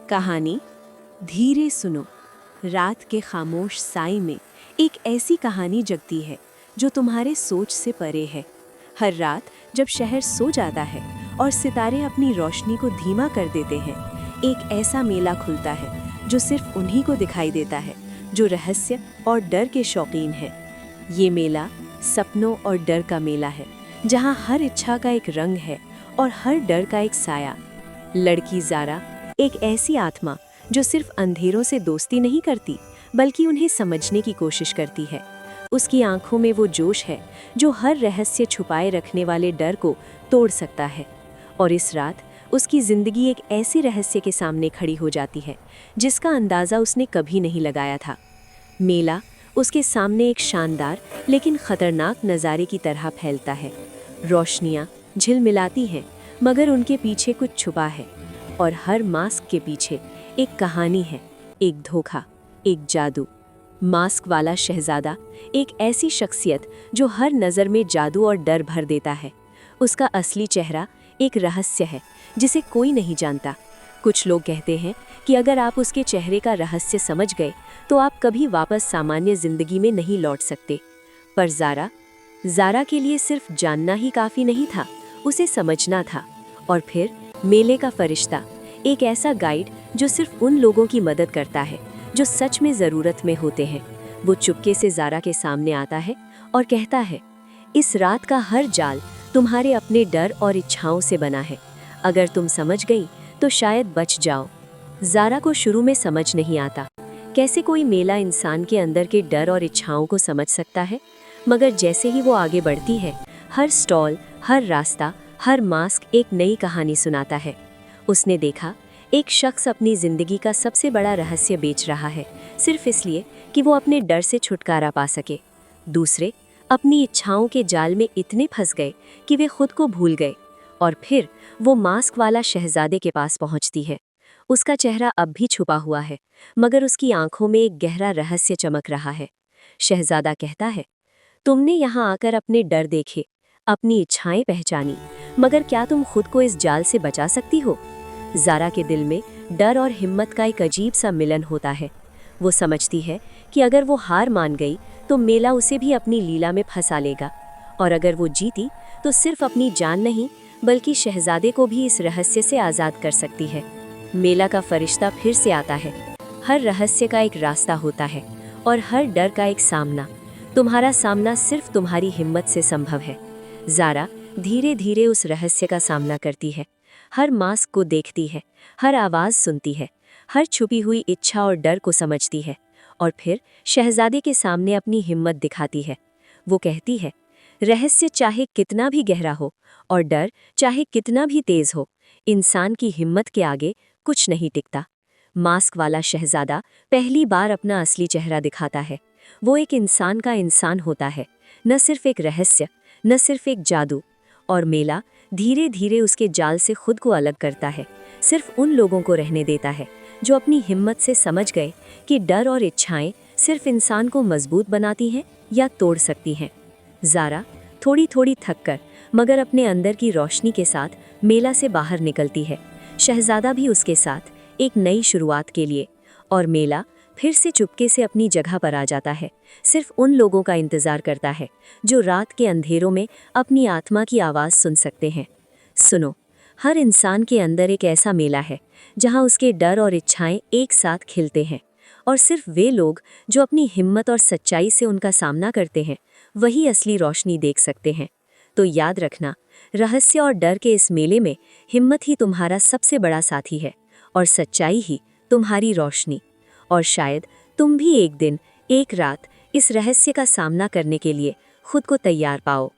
कहानी धीरे सुनो। रात के खामोश साई में एक ऐसी कहानी जगती है जो तुम्हारे सोच से परे है। हर रात जब शहर सो जाता है और सितारे अपनी रोशनी को धीमा कर देते हैं, एक ऐसा मेला खुलता है जो सिर्फ उन्हीं को दिखाई देता है जो रहस्य और डर के शौकीन हैं। ये मेला सपनों और डर का मेला है, जहाँ हर इच्छा का एक रंग है और हर डर का एक साया। लड़की ज़ारा एक ऐसी आत्मा जो सिर्फ अंधेरों से दोस्ती नहीं करती बल्कि उन्हें समझने की कोशिश करती है। उसकी आंखों में वो जोश है जो हर रहस्य छुपाए रखने वाले डर को तोड़ सकता है। और इस रात उसकी ज़िंदगी एक ऐसे रहस्य के सामने खड़ी हो जाती है जिसका अंदाज़ा उसने कभी नहीं लगाया था। मेला उसके सामने एक शानदार लेकिन ख़तरनाक नज़ारे की तरह फैलता है। रोशनियाँ झिलमिलाती हैं मगर उनके पीछे कुछ छुपा है, और हर मास्क के पीछे एक कहानी है, एक धोखा, एक जादू। मास्क वाला शहजादा एक ऐसी शख्सियत जो हर नज़र में जादू और डर भर देता है। उसका असली चेहरा एक रहस्य है जिसे कोई नहीं जानता। कुछ लोग कहते हैं कि अगर आप उसके चेहरे का रहस्य समझ गए तो आप कभी वापस सामान्य ज़िंदगी में नहीं लौट सकते। पर ज़ारा के लिए सिर्फ जानना ही काफ़ी नहीं था, उसे समझना था। और फिर मेले का फरिश्ता, एक ऐसा गाइड जो सिर्फ उन लोगों की मदद करता है जो सच में ज़रूरत में होते हैं। वो चुपके से ज़ारा के सामने आता है और कहता है, इस रात का हर जाल तुम्हारे अपने डर और इच्छाओं से बना है। अगर तुम समझ गई तो शायद बच जाओ। ज़ारा को शुरू में समझ नहीं आता कैसे कोई मेला इंसान के अंदर के डर और इच्छाओं को समझ सकता है, मगर जैसे ही वो आगे बढ़ती है, हर स्टॉल, हर रास्ता, हर मास्क एक नई कहानी सुनाता है। उसने देखा एक शख्स अपनी ज़िंदगी का सबसे बड़ा रहस्य बेच रहा है, सिर्फ इसलिए कि वो अपने डर से छुटकारा पा सके। दूसरे अपनी इच्छाओं के जाल में इतने फंस गए कि वे खुद को भूल गए। और फिर वो मास्क वाला शहजादे के पास पहुंचती है। उसका चेहरा अब भी छुपा हुआ है, मगर उसकी आंखों में एक गहरा रहस्य चमक रहा है। शहजादा कहता है, तुमने यहाँ आकर अपने डर देखे, अपनी इच्छाएं पहचानी, मगर क्या तुम खुद को इस जाल से बचा सकती हो? ज़ारा के दिल में डर और हिम्मत का एक अजीब सा मिलन होता है। वो समझती है कि अगर वो हार मान गई तो मेला उसे भी अपनी लीला में फंसा लेगा, और अगर वो जीती तो सिर्फ अपनी जान नहीं बल्कि शहजादे को भी इस रहस्य से आज़ाद कर सकती है। मेला का फरिश्ता फिर से आता है। हर रहस्य का एक रास्ता होता है और हर डर का एक सामना। तुम्हारा सामना सिर्फ तुम्हारी हिम्मत से संभव है। ज़ारा धीरे धीरे उस रहस्य का सामना करती है, हर मास्क को देखती है, हर आवाज़ सुनती है, हर छुपी हुई इच्छा और डर को समझती है, और फिर शहजादे के सामने अपनी हिम्मत दिखाती है। वो कहती है, रहस्य चाहे कितना भी गहरा हो और डर चाहे कितना भी तेज़ हो, इंसान की हिम्मत के आगे कुछ नहीं टिकता। मास्क वाला शहजादा पहली बार अपना असली चेहरा दिखाता है। वो एक इंसान का इंसान होता है, न सिर्फ एक रहस्य, न सिर्फ एक जादू। और मेला धीरे धीरे उसके जाल से खुद को अलग करता है, सिर्फ उन लोगों को रहने देता है जो अपनी हिम्मत से समझ गए कि डर और इच्छाएं सिर्फ इंसान को मजबूत बनाती हैं या तोड़ सकती हैं। ज़ारा थोड़ी थोड़ी थक कर मगर अपने अंदर की रोशनी के साथ मेला से बाहर निकलती है। शहजादा भी उसके साथ, एक नई शुरुआत के लिए। और मेला फिर से चुपके से अपनी जगह पर आ जाता है, सिर्फ उन लोगों का इंतज़ार करता है जो रात के अंधेरों में अपनी आत्मा की आवाज़ सुन सकते हैं। सुनो, हर इंसान के अंदर एक ऐसा मेला है जहां उसके डर और इच्छाएं एक साथ खिलते हैं, और सिर्फ वे लोग जो अपनी हिम्मत और सच्चाई से उनका सामना करते हैं वही असली रोशनी देख सकते हैं। तो याद रखना, रहस्य और डर के इस मेले में हिम्मत ही तुम्हारा सबसे बड़ा साथी है और सच्चाई ही तुम्हारी रोशनी। और शायद तुम भी एक दिन, एक रात इस रहस्य का सामना करने के लिए खुद को तैयार पाओ।